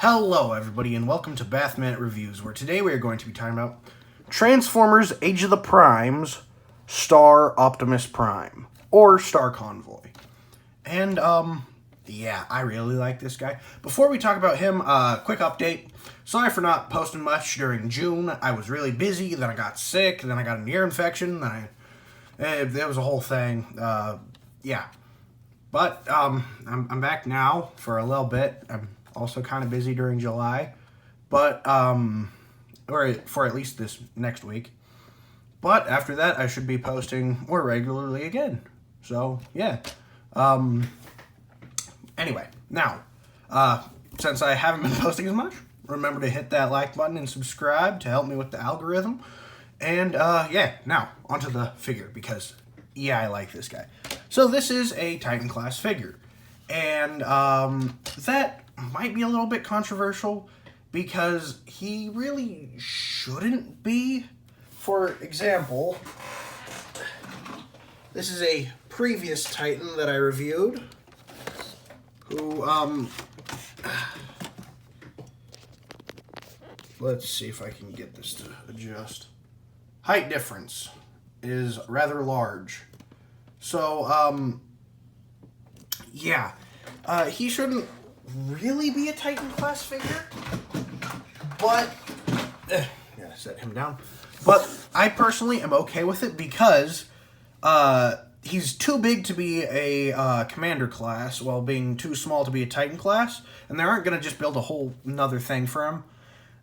Hello everybody and welcome to Bath Minute Reviews, where today we are going to be talking about Transformers Age of the Primes Star Optimus Prime, or Star Convoy. And, yeah, I really like this guy. Before we talk about him, quick update. Sorry for not posting much during June. I was really busy, then I got sick, then I got an ear infection, it was a whole thing. Yeah. But, I'm back now for a little bit. I'm also kind of busy during July, but, or for at least this next week. But after that, I should be posting more regularly again. So, yeah. Anyway, now, since I haven't been posting as much, remember to hit that like button and subscribe to help me with the algorithm. And, yeah, now, onto the figure, because, yeah, I like this guy. So this is a Titan class figure. And, that might be a little bit controversial because he really shouldn't be. For example, this is a previous Titan that I reviewed who, let's see if I can get this to adjust. Height difference is rather large. So, yeah, he shouldn't really be a Titan class figure, but gotta set him down. But I personally am okay with it because he's too big to be a commander class while being too small to be a Titan class, and they aren't gonna just build a whole another thing for him,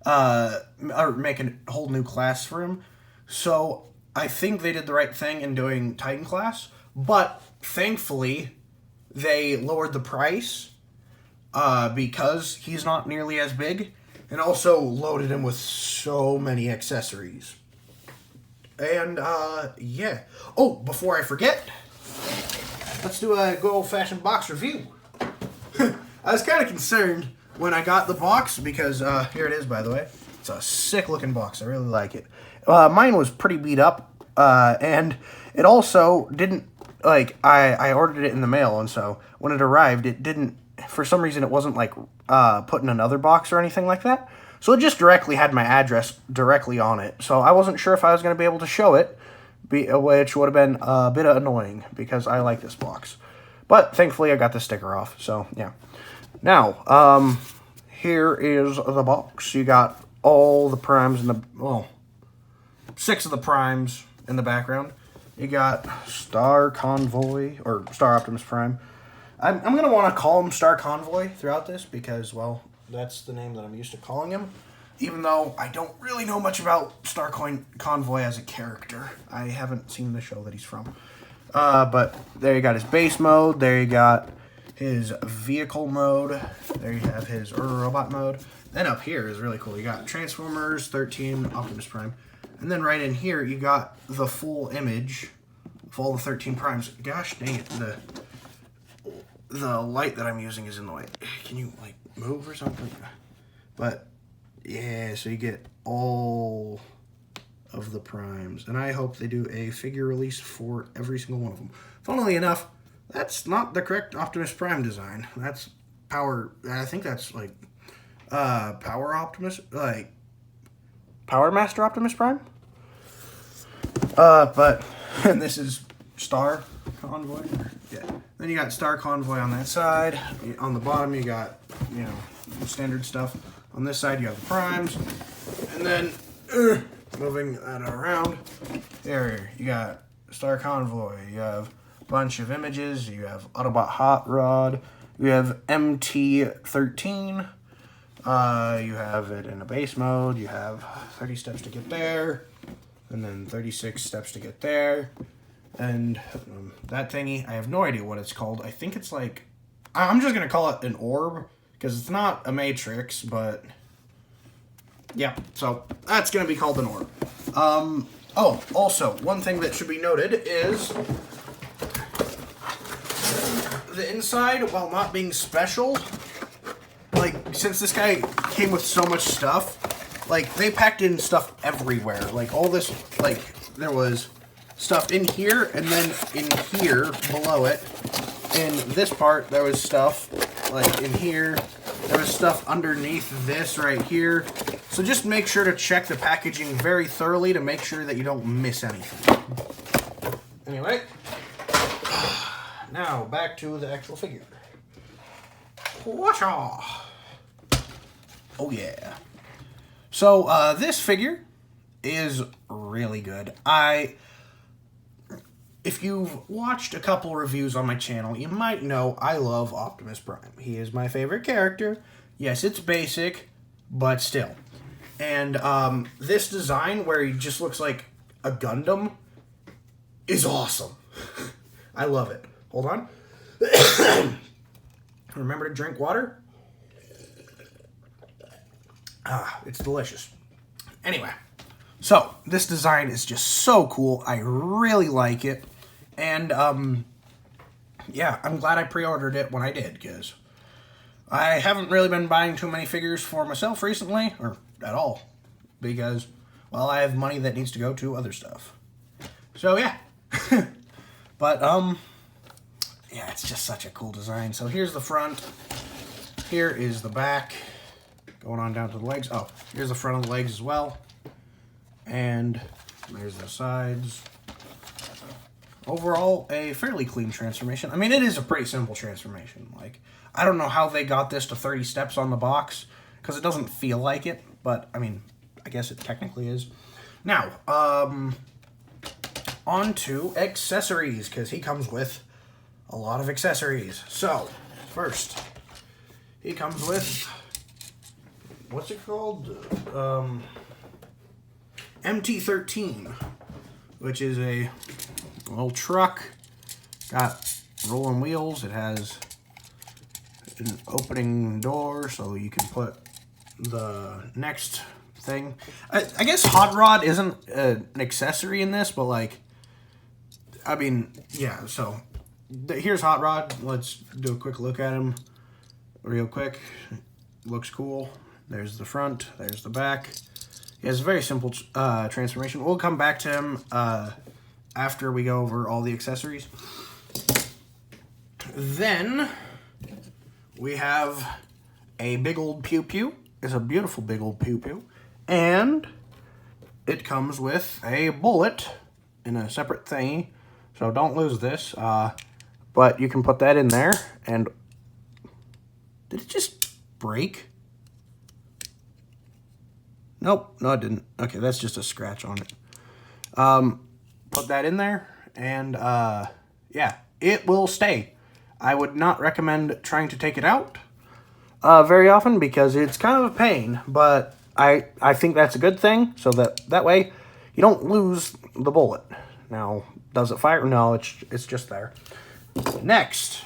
or make a whole new class for him. So I think they did the right thing in doing Titan class, but thankfully they lowered the price because he's not nearly as big, and also loaded him with so many accessories. And, yeah. Oh, before I forget, let's do a good old-fashioned box review. I was kind of concerned when I got the box, because, here it is, by the way. It's a sick-looking box. I really like it. Mine was pretty beat up, and it also didn't, like, I ordered it in the mail, and so when it arrived, it didn't, for some reason, it wasn't, like, put in another box or anything like that. So it just directly had my address directly on it. So I wasn't sure if I was going to be able to show it, which would have been a bit annoying because I like this box. But thankfully I got the sticker off, so yeah. Now, here is the box. You got all the primes in the, well, 6 of the primes in the background. You got Star Convoy, or Star Optimus Prime. I'm going to want to call him Star Convoy throughout this because, well, that's the name that I'm used to calling him, even though I don't really know much about Star Convoy as a character. I haven't seen the show that he's from. But there you got his base mode. There you got his vehicle mode. There you have his robot mode. Then up here is really cool. You got Transformers 13 Optimus Prime. And then right in here, you got the full image of all the 13 primes. Gosh dang it, the light that I'm using is in the way. Can you, like, move or something? But, yeah, so you get all of the primes. And I hope they do a figure release for every single one of them. Funnily enough, that's not the correct Optimus Prime design. That's Power, I think that's, like, Power Optimus, like, Power Master Optimus Prime? But, and this is Star Convoy. Yeah. Then you got Star Convoy on that side. On the bottom, you got, you know, standard stuff. On this side, you have the primes. And then, moving that around, there you got Star Convoy. You have a bunch of images. You have Autobot Hot Rod. You have MT-13. You have it in a base mode. You have 30 steps to get there. And then 36 steps to get there. And that thingy, I have no idea what it's called. I think it's like, I'm just going to call it an orb, because it's not a matrix, but yeah, so that's going to be called an orb. Oh, also, one thing that should be noted is the inside, while not being special, like, since this guy came with so much stuff, like, they packed in stuff everywhere. Like, all this, like, there was stuff in here, and then in here, below it, in this part, there was stuff, like, in here, There was stuff underneath this right here. So just make sure to check the packaging very thoroughly to make sure that you don't miss anything. Anyway, now back to the actual figure. Washa! Oh yeah. So this figure is really good. If you've watched a couple reviews on my channel, you might know I love Optimus Prime. He is my favorite character. Yes, it's basic, but still. And this design where he just looks like a Gundam is awesome. I love it. Hold on. Remember to drink water. It's delicious. Anyway, so this design is just so cool. I really like it. And, yeah, I'm glad I pre-ordered it when I did, because I haven't really been buying too many figures for myself recently, or at all, because, well, I have money that needs to go to other stuff. So, yeah. But, yeah, it's just such a cool design. So here's the front. Here is the back. Going on down to the legs. Oh, here's the front of the legs as well. And there's the sides. Overall, a fairly clean transformation. I mean, it is a pretty simple transformation. Like, I don't know how they got this to 30 steps on the box, because it doesn't feel like it, but, I mean, I guess it technically is. Now, on to accessories, because he comes with a lot of accessories. So, first, he comes with, what's it called? MT-13, which is a little truck. Got rolling wheels. It has an opening door, so you can put the next thing. I guess Hot Rod isn't an accessory in this, but, like, I mean, yeah, so here's Hot Rod. Let's do a quick look at him real quick. Looks cool. There's the front. There's the back. He has a very simple transformation. We'll come back to him after we go over all the accessories. Then we have a big old pew pew. It's a beautiful big old pew pew. And it comes with a bullet in a separate thingy. So don't lose this. But you can put that in there. And did it just break? Nope, no it didn't. Okay, that's just a scratch on it. Put that in there, and yeah, it will stay. I would not recommend trying to take it out very often, because it's kind of a pain, but I think that's a good thing, so that way you don't lose the bullet. Now, does it fire? No, it's just there. Next,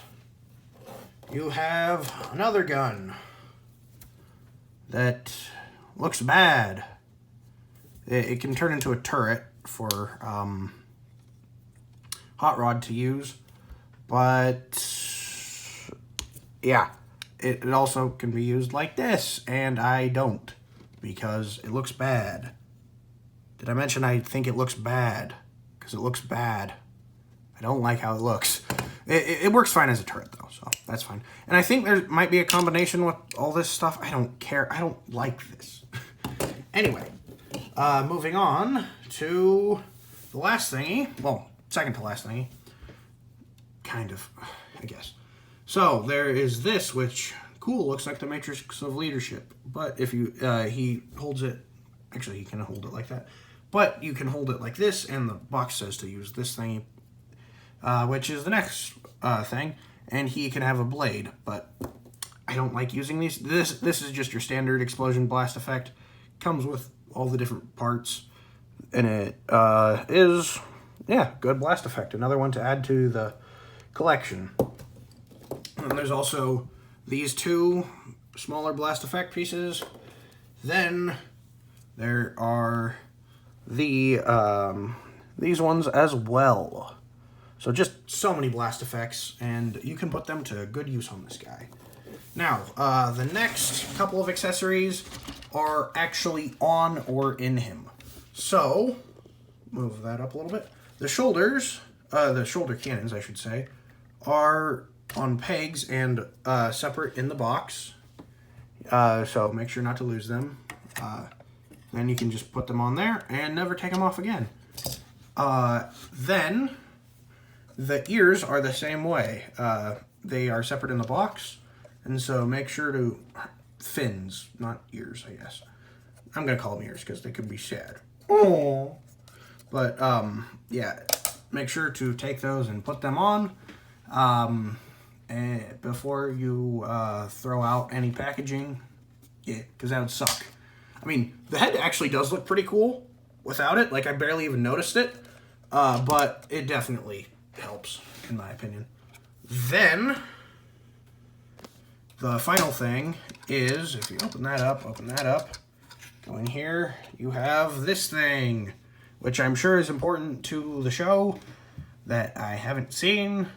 you have another gun that looks bad. It can turn into a turret for Hot Rod to use, but yeah, it also can be used like this, and I don't, because it looks bad. Did I mention I think it looks bad? Because it looks bad. I don't like how it looks. It works fine as a turret, though, so that's fine. And I think there might be a combination with all this stuff. I don't care. I don't like this. Anyway, moving on to the last thingy. Well, second to last thingy. Kind of, I guess. So, there is this, which, cool, looks like the Matrix of Leadership. But if you, he holds it, actually, he can hold it like that. But you can hold it like this, and the box says to use this thingy, which is the next thing. And he can have a blade, but I don't like using these. This is just your standard explosion blast effect. Comes with all the different parts, and it is, yeah, good blast effect. Another one to add to the collection. And there's also these two smaller blast effect pieces. Then there are the these ones as well. So just so many blast effects, and you can put them to good use on this guy. Now, the next couple of accessories are actually on or in him. So, move that up a little bit. The shoulders, the shoulder cannons, I should say, are on pegs and separate in the box. So make sure not to lose them. Then you can just put them on there and never take them off again. Then the ears are the same way. They are separate in the box, and so make sure to fins, not ears, I guess. I'm gonna call them ears because they could be sad. Oh, but yeah, make sure to take those and put them on and before you throw out any packaging. Yeah, because that would suck. I mean, the head actually does look pretty cool without it. Like, I barely even noticed it. But it definitely helps, in my opinion. Then, the final thing is, if you open that up, go in here, you have this thing, which I'm sure is important to the show that I haven't seen.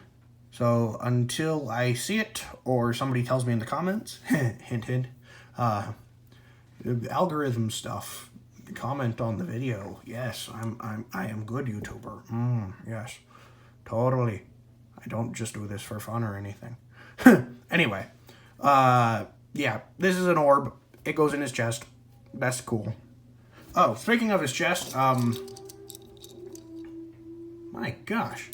So, until I see it, or somebody tells me in the comments, hint, hint, algorithm stuff, comment on the video. Yes, I am good YouTuber. Yes, totally. I don't just do this for fun or anything. Anyway, yeah, this is an orb. It goes in his chest. That's cool. Oh, speaking of his chest, my gosh.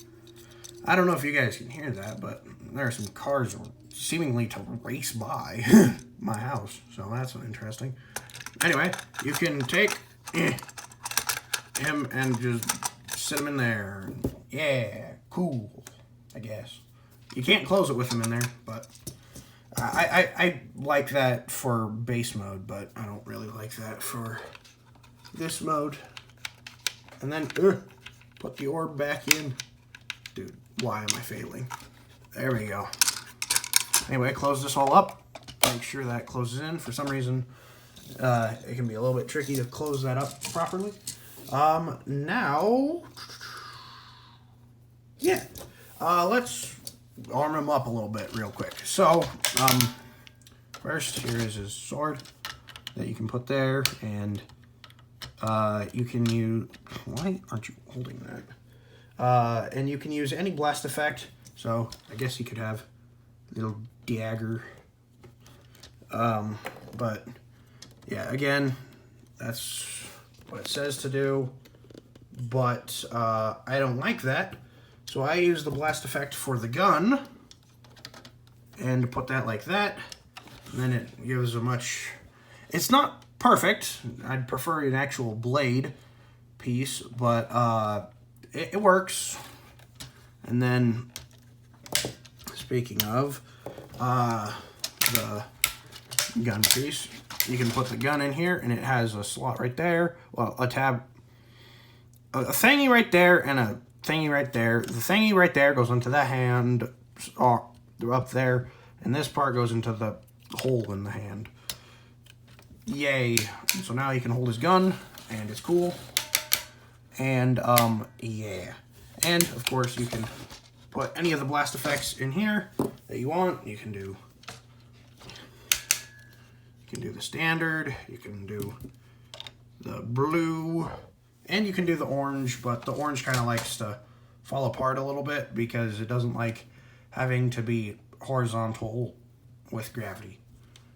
I don't know if you guys can hear that, but there are some cars seemingly to race by my house, so that's interesting. Anyway, you can take him and just sit him in there. Yeah, cool, I guess. You can't close it with him in there, but I like that for base mode, but I don't really like that for this mode. And then put the orb back in. Dude, why am I failing? There we go. Anyway, close this all up. Make sure that closes in. For some reason, it can be a little bit tricky to close that up properly. Now, yeah, let's arm him up a little bit real quick. So, first, here is his sword that you can put there, and you can use... Why aren't you holding that? And you can use any blast effect, so I guess you could have a little dagger. But, yeah, again, that's what it says to do, but I don't like that, so I use the blast effect for the gun, and put that like that, and then it gives a much... It's not perfect. I'd prefer an actual blade piece, but it works. And then, speaking of the gun piece, you can put the gun in here, and it has a slot right there. Well, a tab, a thingy right there, and a thingy right there. The thingy right there goes into the hand up there, and this part goes into the hole in the hand. Yay. So now he can hold his gun, and it's cool. And, yeah. And, of course, you can put any of the blast effects in here that you want. You can do the standard, you can do the blue, and you can do the orange, but the orange kind of likes to fall apart a little bit because it doesn't like having to be horizontal with gravity.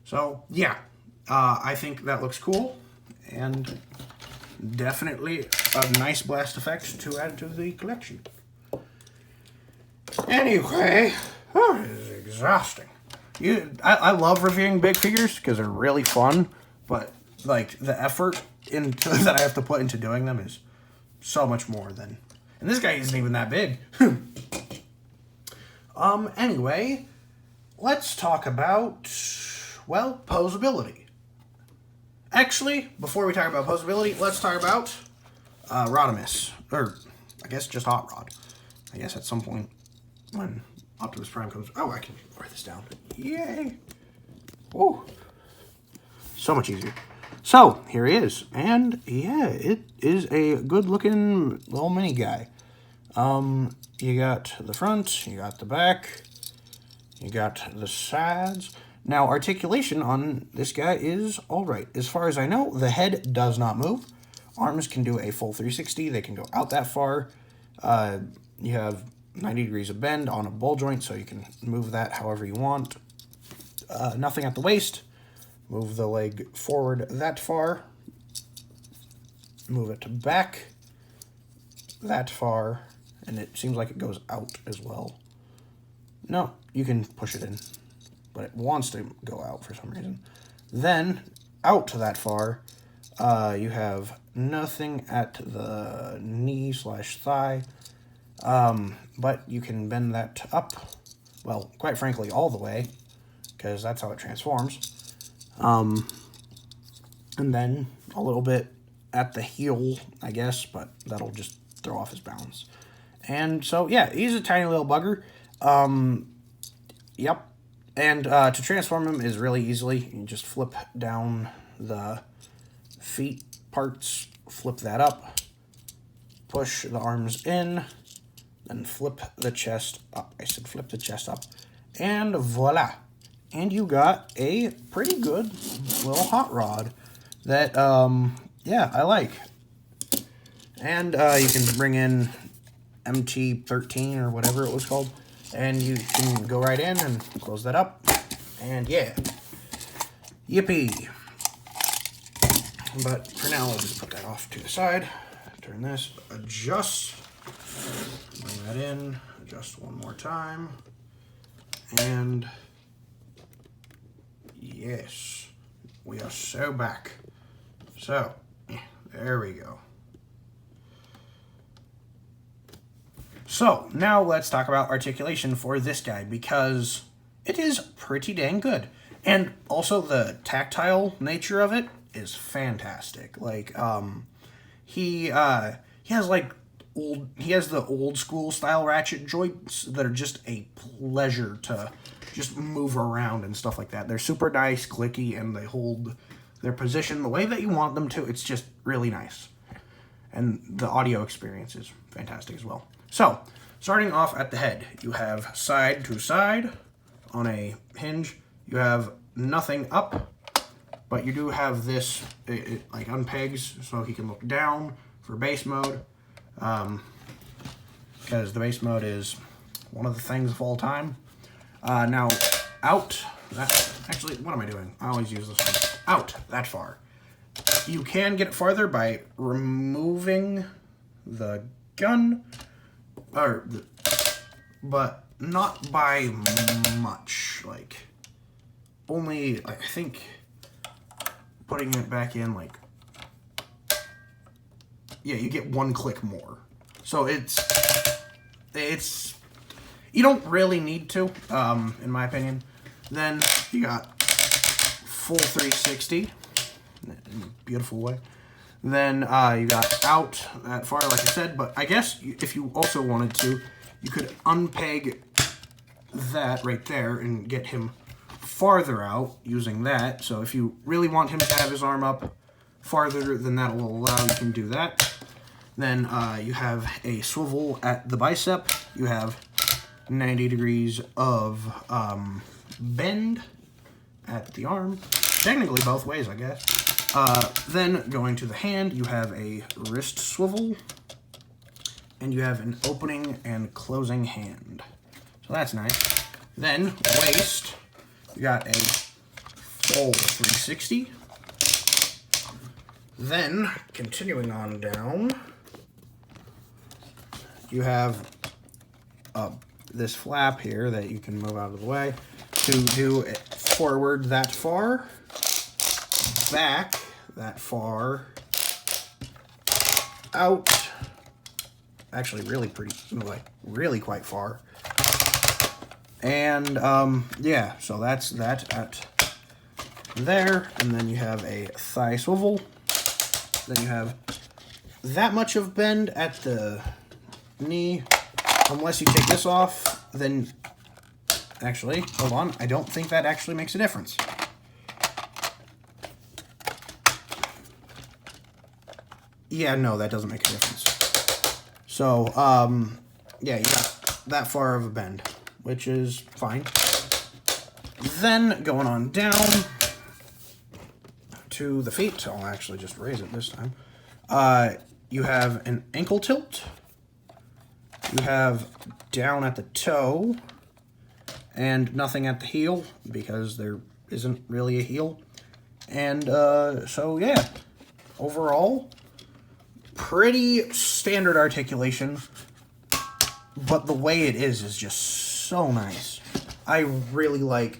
So, yeah, I think that looks cool, and definitely a nice blast effect to add to the collection. Anyway, this is exhausting. I love reviewing big figures because they're really fun, but like the effort that I have to put into doing them is so much more than... And this guy isn't even that big. Anyway, let's talk about, well, posability. Actually, before we talk about posability, let's talk about Rodimus, or I guess just Hot Rod. I guess at some point when Optimus Prime comes... Oh, I can write this down. Yay! Woo! So much easier. So, here he is. And, yeah, it is a good-looking little mini guy. You got the front, you got the back, you got the sides. Now, articulation on this guy is alright. As far as I know, the head does not move. Arms can do a full 360. They can go out that far. You have 90 degrees of bend on a ball joint, so you can move that however you want. Nothing at the waist. Move the leg forward that far. Move it back that far. And it seems like it goes out as well. No, you can push it in, but it wants to go out for some reason. Then, out to that far, you have nothing at the knee/thigh, but you can bend that up, well, quite frankly, all the way, because that's how it transforms. And then a little bit at the heel, I guess, but that'll just throw off his balance. And so, yeah, he's a tiny little bugger. Yep. And to transform him is really easily. You just flip down the feet parts, flip that up, push the arms in, then flip the chest up. I said flip the chest up. And voila. And you got a pretty good little hot rod that, yeah, I like. And you can bring in MT13 or whatever it was called, and you can go right in and close that up, and yeah, yippee. But for now, I'll just put that off to the side, turn this, adjust, bring that in, adjust one more time, and yes, we are so back. So, there we go. So, now let's talk about articulation for this guy, because it is pretty dang good. And also the tactile nature of it is fantastic. Like, he has like he has the old school style ratchet joints that are just a pleasure to just move around and stuff like that. They're super nice, clicky, and they hold their position the way that you want them to. It's just really nice. And the audio experience is fantastic as well. So, starting off at the head, you have side to side on a hinge. You have nothing up, but you do have this, it like unpegs so he can look down for base mode, because the base mode is one of the things of all time. Now, out, actually, what am I doing? I always use this one. Out, that far. You can get it farther by removing the gun, but not by much. Like, only, I think, putting it back in, like, yeah, you get one click more. So it's, you don't really need to, in my opinion. Then you got full 360, in a beautiful way. Then you got out that far, like I said, but I guess if you also wanted to, you could unpeg that right there and get him farther out using that. So if you really want him to have his arm up farther than that will allow, you can do that. Then you have a swivel at the bicep. You have 90 degrees of bend at the arm. Technically both ways, I guess. Then going to the hand, you have a wrist swivel, and you have an opening and closing hand. So that's nice. Then waist, you got a full 360. Then, continuing on down, you have this flap here that you can move out of the way to do it forward that far, back that far, out, actually really quite far, and yeah, so that's that at there. And then you have a thigh swivel. Then you have that much of bend at the knee. Unless you take this off, then actually, hold on, I don't think that actually makes a difference. Yeah, no, that doesn't make a difference. So, yeah, you got that far of a bend, which is fine. Then, going on down to the feet, I'll actually just raise it this time. You have an ankle tilt. You have down at the toe, and nothing at the heel, because there isn't really a heel. And so yeah, overall, pretty standard articulation, but the way it is just so nice. I really like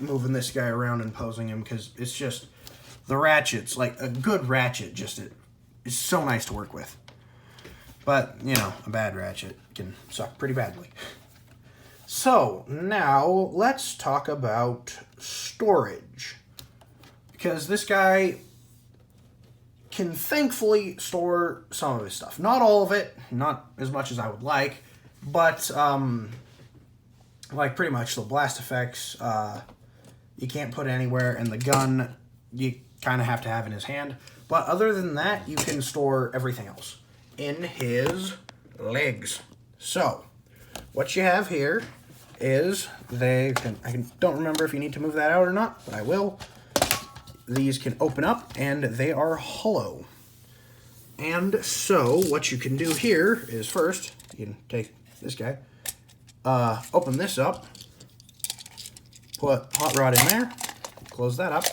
moving this guy around and posing him because it's just, the ratchets, like a good ratchet, just is so nice to work with. But, you know, a bad ratchet can suck pretty badly. So, now let's talk about storage. Because this guy can thankfully store some of his stuff. Not all of it, not as much as I would like, but, like pretty much the blast effects, you can't put anywhere, and the gun, you kind of have to have in his hand. But other than that, you can store everything else in his legs. So, what you have here is I don't remember if you need to move that out or not, but I will. These can open up, and they are hollow. And so, what you can do here is first, you can take this guy, open this up, put Hot Rod in there, close that up,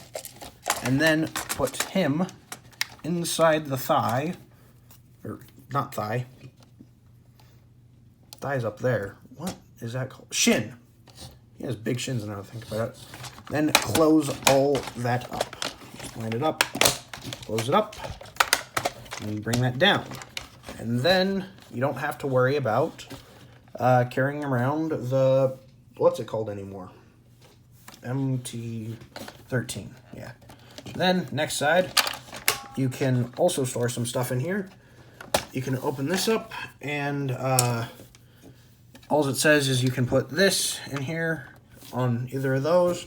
and then put him inside the thigh, or not thigh, thigh's up there. What is that called? Shin. He has big shins now, I think about it. Then close all that up. Just line it up, close it up, and bring that down. And then you don't have to worry about carrying around the, what's it called anymore? MT13, yeah. Then, next side, you can also store some stuff in here. You can open this up, and all it says is you can put this in here on either of those.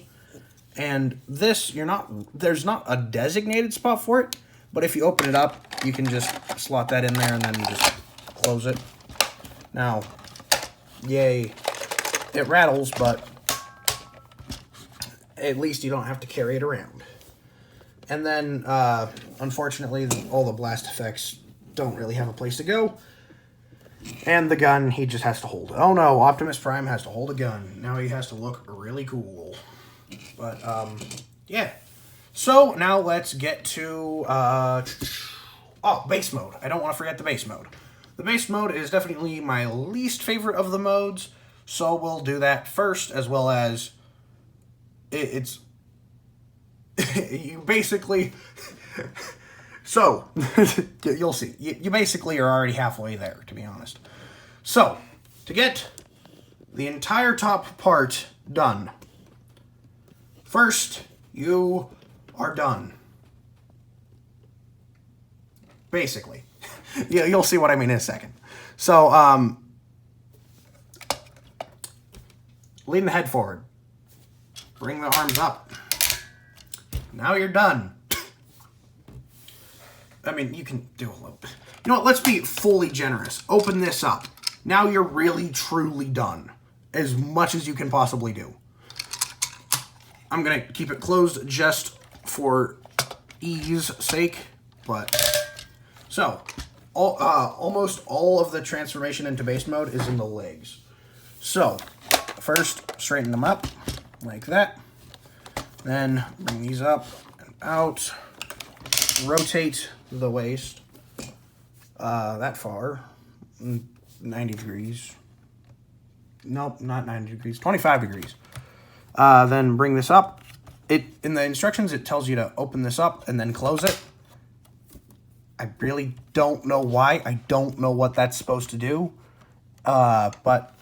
And this, there's not a designated spot for it, but if you open it up, you can just slot that in there and then you just close it. Now, yay, it rattles, but at least you don't have to carry it around. And then, unfortunately, all the blast effects don't really have a place to go. And the gun, he just has to hold it. Oh no, Optimus Prime has to hold a gun. Now he has to look really cool. But, yeah. So, now let's get to, base mode. I don't want to forget the base mode. The base mode is definitely my least favorite of the modes, so we'll do that first, as well as it's you basically so you'll see, you basically are already halfway there, to be honest. So to get the entire top part done, first you are done, basically. You'll see what I mean in a second. So lean the head forward, bring the arms up. Now you're done. I mean, you can do a little bit. You know what? Let's be fully generous. Open this up. Now you're really, truly done. As much as you can possibly do. I'm going to keep it closed just for ease sake. But, so, almost all of the transformation into base mode is in the legs. So, first, straighten them up like that. Then bring these up and out. Rotate the waist that far. 90 degrees. Nope, not 90 degrees. 25 degrees. Then bring this up. In the instructions, it tells you to open this up and then close it. I really don't know why. I don't know what that's supposed to do. But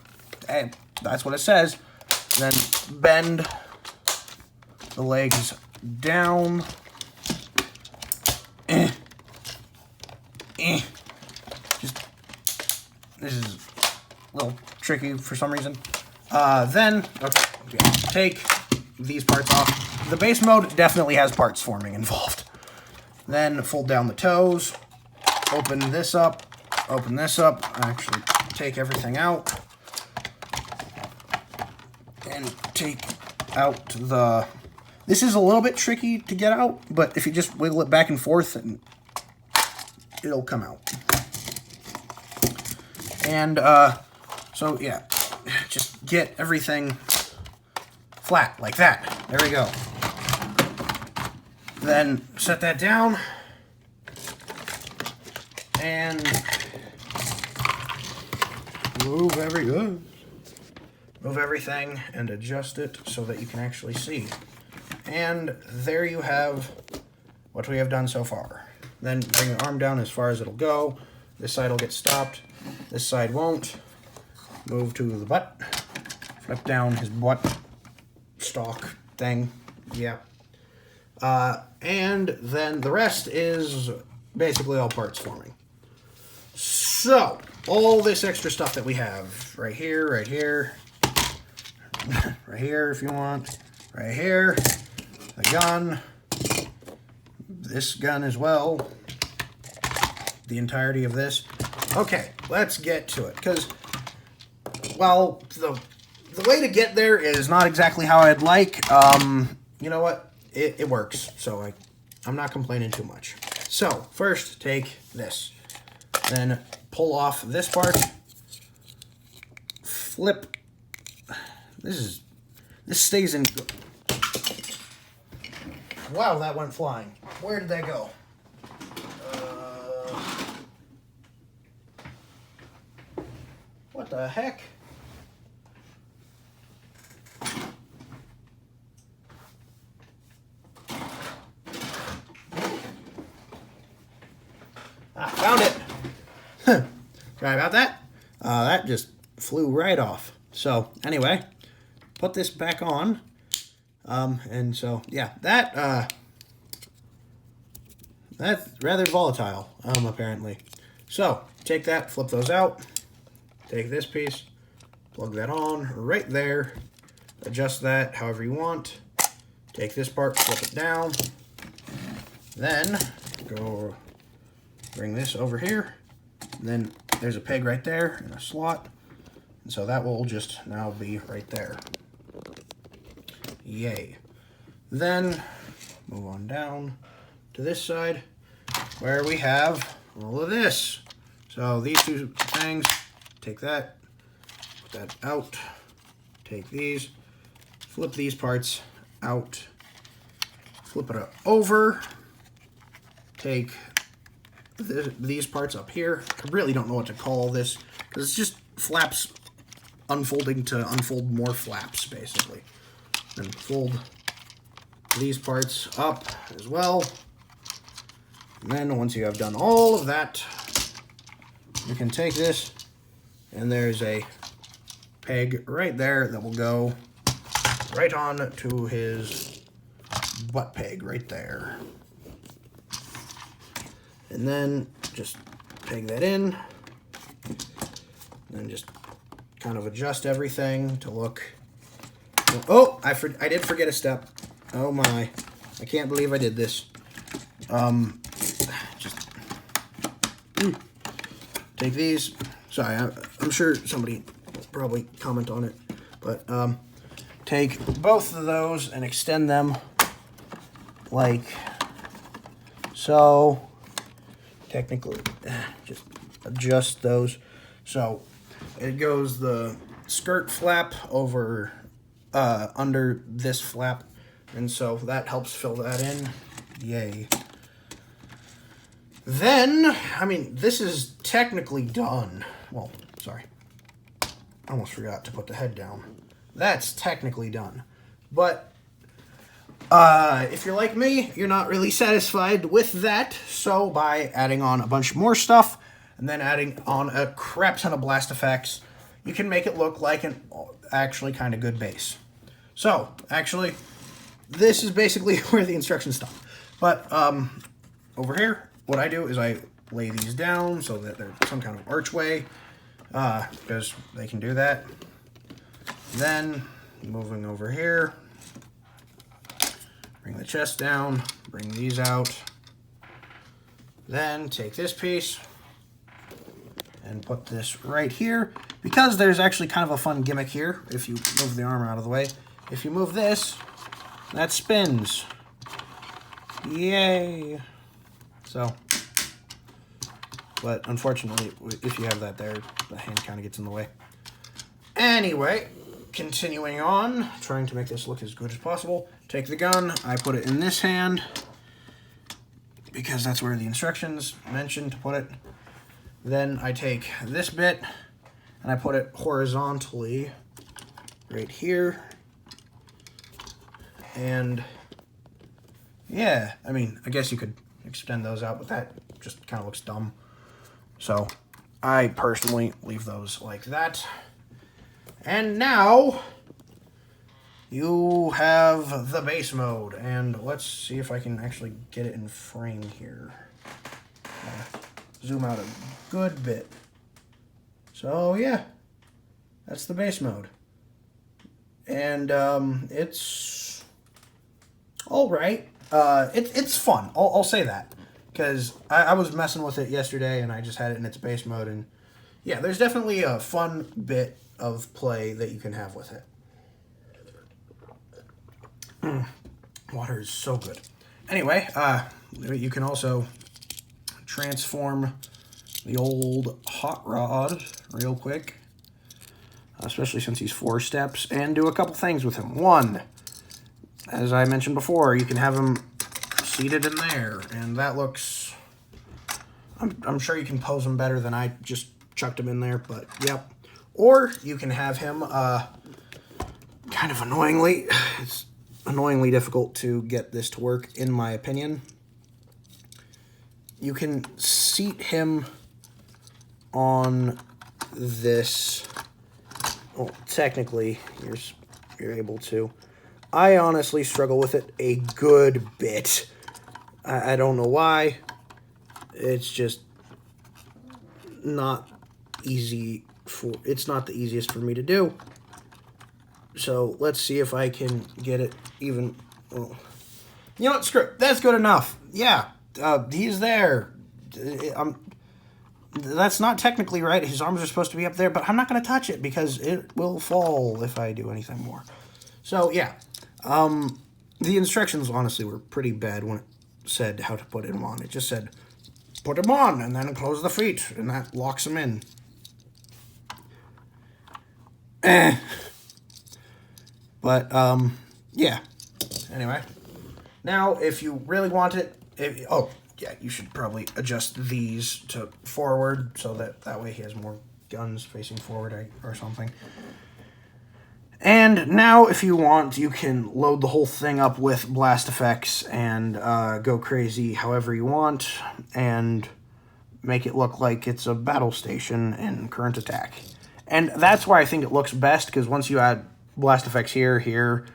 hey, that's what it says. Then bend the legs down. Just, this is a little tricky for some reason. Then, okay, take these parts off. The base mode definitely has parts forming involved. Then fold down the toes, open this up, actually take everything out, and take out the... This is a little bit tricky to get out, but if you just wiggle it back and forth, and it'll come out. And, so, yeah, just get everything flat, like that. There we go. Then set that down and move everything and adjust it so that you can actually see. And there you have what we have done so far. Then bring the arm down as far as it'll go. This side will get stopped. This side won't. Move to the butt. Flip down his butt stock thing. Yeah. And then the rest is basically all parts forming. So, all this extra stuff that we have, right here, right here if you want, right here, the gun, this gun as well, the entirety of this. Okay, let's get to it, because, well, the way to get there is not exactly how I'd like. You know what? It works, so I'm not complaining too much. So, first, take this. Then pull off this part. Flip. This stays in. Wow, that went flying. Where did that go? What the heck? Found it. Sorry about that. That just flew right off. So anyway, put this back on. And so yeah, that's rather volatile, apparently. So take that, flip those out. Take this piece, plug that on right there. Adjust that however you want. Take this part, flip it down. Then go. Bring this over here, and then there's a peg right there and a slot, and so that will just now be right there. Yay. Then move on down to this side where we have all of this. So these two things, take that, put that out, take these, flip these parts out, flip it over, take these parts up here. I really don't know what to call this because it's just flaps unfolding to unfold more flaps, basically. Then fold these parts up as well. And then once you have done all of that, you can take this, and there's a peg right there that will go right on to his butt peg right there. And then just peg that in, and then just kind of adjust everything to look. Oh, I did forget a step. Oh my, I can't believe I did this. Just take these. Sorry, I'm sure somebody will probably comment on it, but take both of those and extend them like so. Technically, just adjust those. So it goes the skirt flap over under this flap, and so that helps fill that in. Yay. Then, I mean, this is technically done. Well, sorry. I almost forgot to put the head down. That's technically done. But if you're like me, you're not really satisfied with that, so by adding on a bunch more stuff, and then adding on a crap ton of blast effects, you can make it look like an actually kind of good base. So, actually, this is basically where the instructions stop. But, over here, what I do is I lay these down so that they're some kind of archway, because they can do that. Then, moving over here, bring the chest down, bring these out, then take this piece and put this right here, because there's actually kind of a fun gimmick here if you move the arm out of the way. If you move this, that spins. Yay! So, but unfortunately, if you have that there, the hand kind of gets in the way. Anyway, continuing on, trying to make this look as good as possible. Take the gun, I put it in this hand, because that's where the instructions mentioned to put it. Then I take this bit and I put it horizontally right here. And yeah, I mean, I guess you could extend those out, but that just kind of looks dumb. So I personally leave those like that. And now you have the base mode, and let's see if I can actually get it in frame here. Zoom out a good bit. So yeah, that's the base mode. And it's all right. It's fun. I'll say that, because I was messing with it yesterday, and I just had it in its base mode, and yeah, there's definitely a fun bit of play that you can have with it. Water is so good. Anyway, you can also transform the old hot rod real quick, especially since he's 4 steps, and do a couple things with him. One, as I mentioned before, you can have him seated in there, and that looks... I'm sure you can pose him better than I just chucked him in there, but yep. Or you can have him, kind of annoyingly, it's annoyingly difficult to get this to work, in my opinion. You can seat him on this. Well, technically, you're able to. I honestly struggle with it a good bit. I don't know why. It's just not easy it's not the easiest for me to do. So let's see if I can get it even. Oh. You know what? Screw it. That's good enough. Yeah, he's there. That's not technically right. His arms are supposed to be up there, but I'm not going to touch it because it will fall if I do anything more. So yeah, the instructions honestly were pretty bad when it said how to put him on. It just said put him on and then close the feet, and that locks him in. But yeah. Anyway, now if you really want it, oh yeah, you should probably adjust these to forward so that way he has more guns facing forward or something. And now, if you want, you can load the whole thing up with blast effects and go crazy however you want, and make it look like it's a battle station in Current Attack. And that's why I think it looks best, because once you add blast effects here,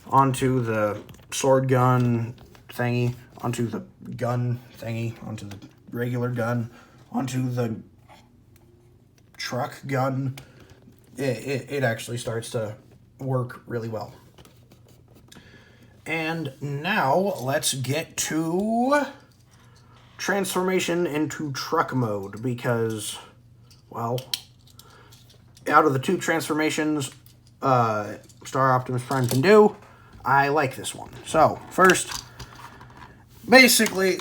onto the sword gun thingy, onto the gun thingy, onto the regular gun, onto the truck gun, it actually starts to work really well. And now let's get to transformation into truck mode, because, well, out of the 2 transformations Star Optimus Prime can do, I like this one. So first, basically,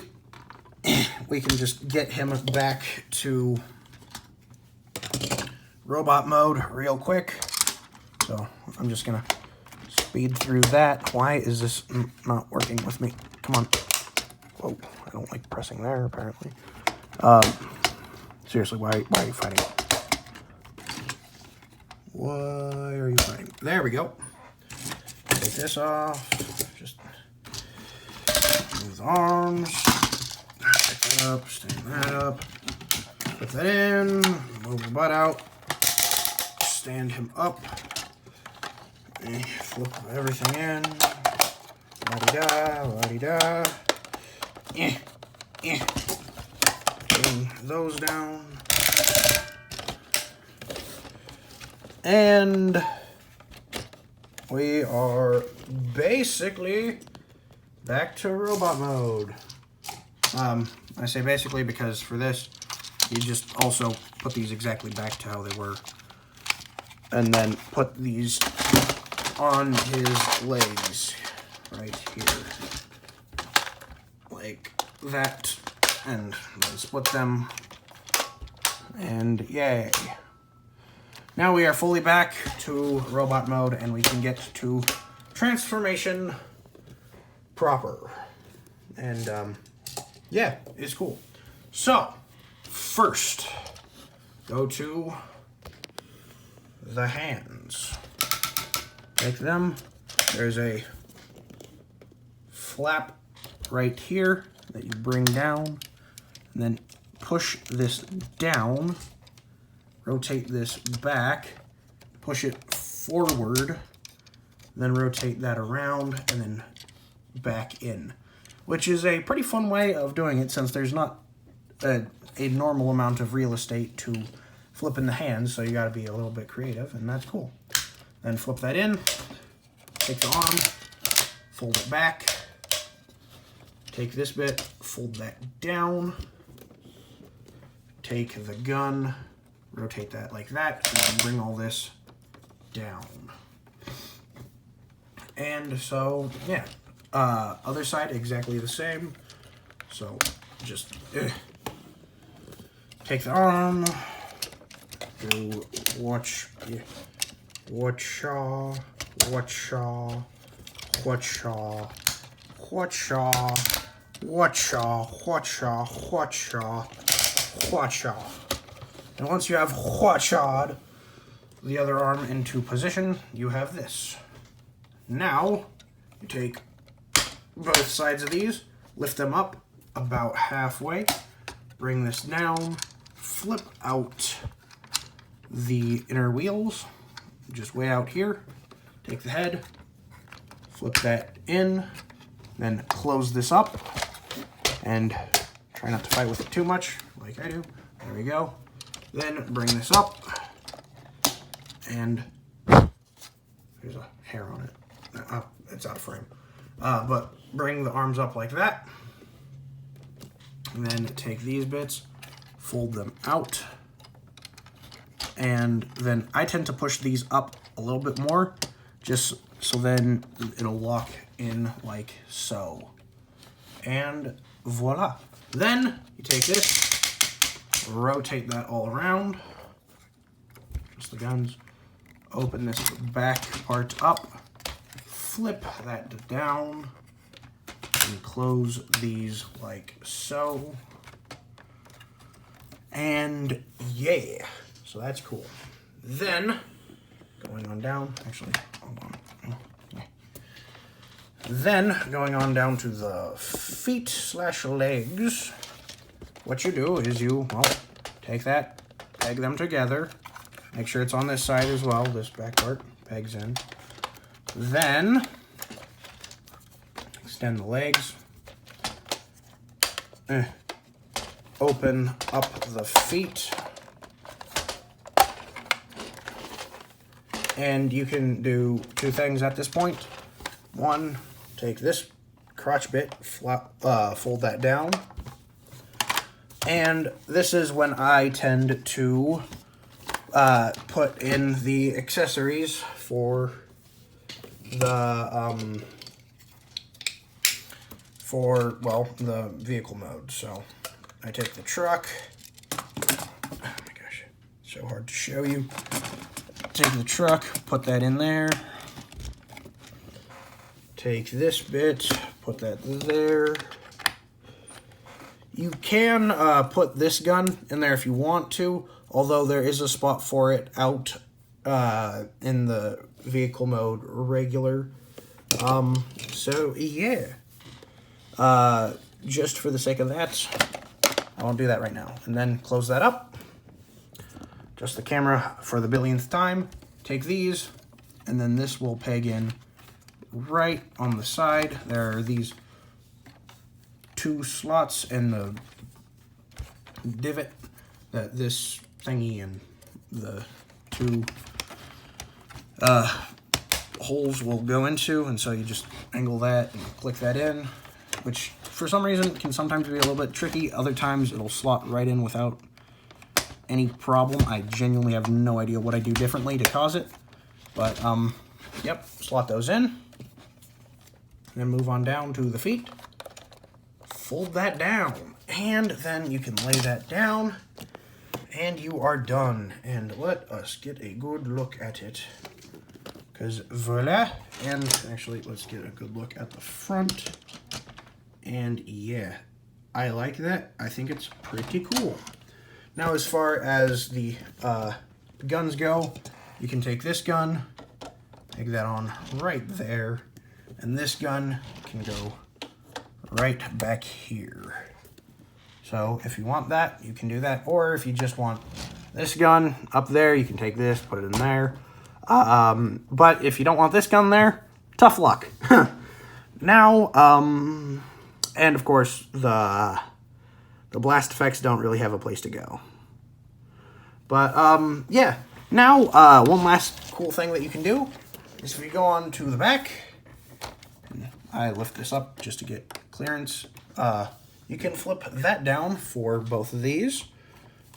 we can just get him back to robot mode real quick. So I'm just gonna speed through that. Why is this not working with me? Come on. Whoa, I don't like pressing there, apparently. Seriously, why are you fighting? Why are you fighting? There we go. Take this off. Just move the arms. Pick that up, stand that up. Put that in. Move the butt out. Stand him up. Flip everything in. La-di-da, la-di-da. Bring those down. And we are basically back to robot mode. I say basically because for this, you just also put these exactly back to how they were. And then put these on his legs right here. Like that. And then split them. And yay. Now we are fully back to robot mode, and we can get to transformation proper. And yeah, it's cool. So, first, go to the hands. Take them. There's a flap right here that you bring down, and then push this down, rotate this back, push it forward, then rotate that around, and then back in, which is a pretty fun way of doing it since there's not a normal amount of real estate to flip in the hands, so you got to be a little bit creative, and that's cool. Then flip that in, take the arm, fold it back, take this bit, fold that down, take the gun, rotate that like that, and then bring all this down. And so, yeah, other side exactly the same. So just take the arm, do whatcha, and once you have whatcha'd the other arm into position, you have this. Now, you take both sides of these, lift them up about halfway, bring this down, flip out the inner wheels, just way out here, take the head, flip that in, then close this up, and try not to fight with it too much, like I do. There we go. Then bring this up, and there's a hair on it. It's out of frame. But bring the arms up like that, and then take these bits, fold them out, and then I tend to push these up a little bit more, just so then it'll lock in like so. And voila. Then you take this, rotate that all around, just the guns, open this back part up, flip that down, and close these like so. And yeah, so that's cool. Then, going on down, actually, hold on. Then, going on down to the feet/legs, what you do is you, well, take that, peg them together, make sure it's on this side as well, this back part pegs in. Then, extend the legs, open up the feet, and you can do two things at this point. One, take this crotch bit, fold that down, and this is when I tend to put in the accessories for the the vehicle mode. So I take the truck. Oh my gosh, so hard to show you. Take the truck, put that in there. Take this bit, put that there. You can put this gun in there if you want to, although there is a spot for it out in the vehicle mode regular. So yeah, just for the sake of that, I won't do that right now. And then close that up. Adjust the camera for the billionth time. Take these, and then this will peg in right on the side. There are these two slots in the divot that this thingy and the two holes will go into, and so you just angle that and click that in, which for some reason can sometimes be a little bit tricky. Other times it'll slot right in without any problem. I genuinely have no idea what I do differently to cause it, but yep, slot those in. Then move on down to the feet, fold that down, and then you can lay that down, and you are done. And let us get a good look at it, because voila. And actually, let's get a good look at the front. And yeah, I like that. I think it's pretty cool. Now, as far as the guns go, you can take this gun, take that on right there, and this gun can go right back here. So if you want that, you can do that. Or if you just want this gun up there, you can take this, put it in there. But if you don't want this gun there, tough luck. Now, and of course, the blast effects don't really have a place to go. But, yeah. Now, one last cool thing that you can do is if you go on to the back, I lift this up just to get clearance, you can flip that down for both of these.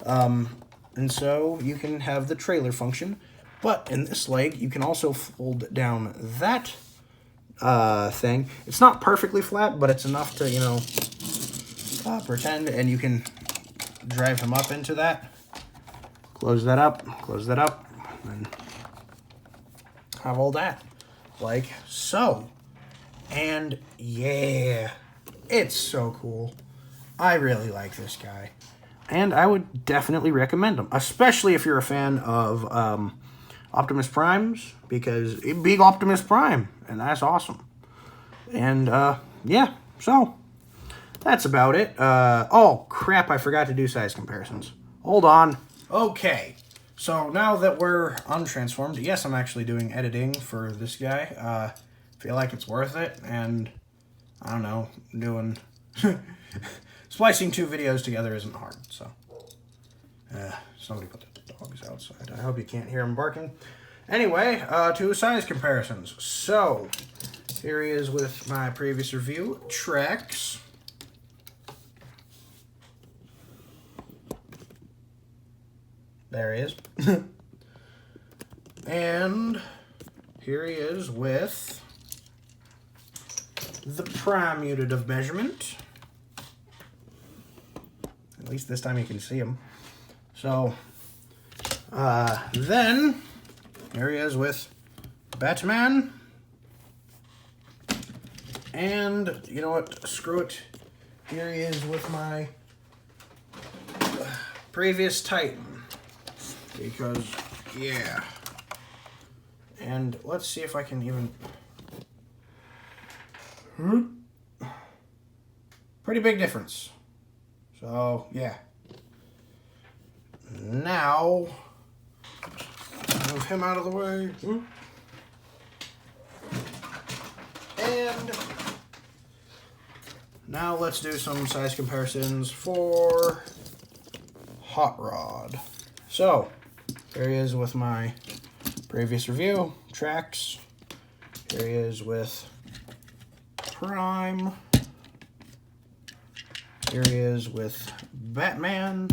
And so you can have the trailer function. But in this leg, you can also fold down that thing. It's not perfectly flat, but it's enough to, you know, pretend. And you can drive him up into that. Close that up, and have all that. Like so. And yeah, it's so cool. I really like this guy. And I would definitely recommend him, especially if you're a fan of Optimus Primes, because big Optimus Prime, and that's awesome. And yeah, so that's about it. Oh crap, I forgot to do size comparisons. Hold on. Okay, so now that we're untransformed, yes, I'm actually doing editing for this guy. Feel like it's worth it, and I don't know, doing splicing 2 videos together isn't hard. So somebody put the dogs outside. I hope you can't hear them barking. Anyway, to size comparisons. So here he is with my previous review, Trex. There he is. And here he is with the prime unit of measurement. At least this time you can see him. So, then, here he is with Batman. And, you know what, screw it. Here he is with my previous Titan. Because, yeah. And let's see if I can even... Pretty big difference. So, yeah. Now, move him out of the way. And now let's do some size comparisons for Hot Rod. So, here he is with my previous review, Trex. Here he is with Prime. Here he is with Batman.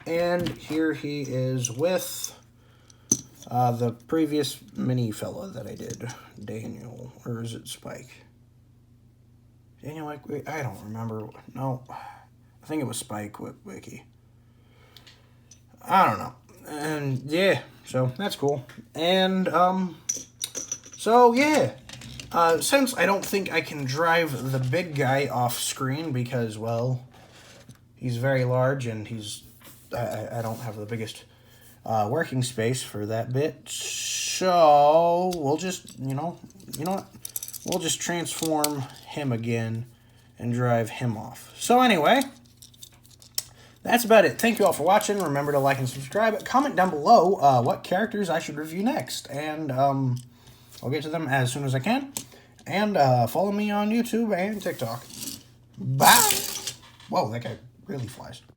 And here he is with the previous mini fella that I did, Daniel, or is it Spike? Daniel, I don't remember. No, I think it was Spike Wiki. I don't know. And yeah, so that's cool. And so yeah, since I don't think I can drive the big guy off screen because, well, he's very large and I don't have the biggest working space for that bit. So we'll just, you know what? We'll just transform him again and drive him off. So anyway, that's about it. Thank you all for watching. Remember to like and subscribe. Comment down below what characters I should review next. And I'll get to them as soon as I can. And follow me on YouTube and TikTok. Bye. Whoa, that guy really flies.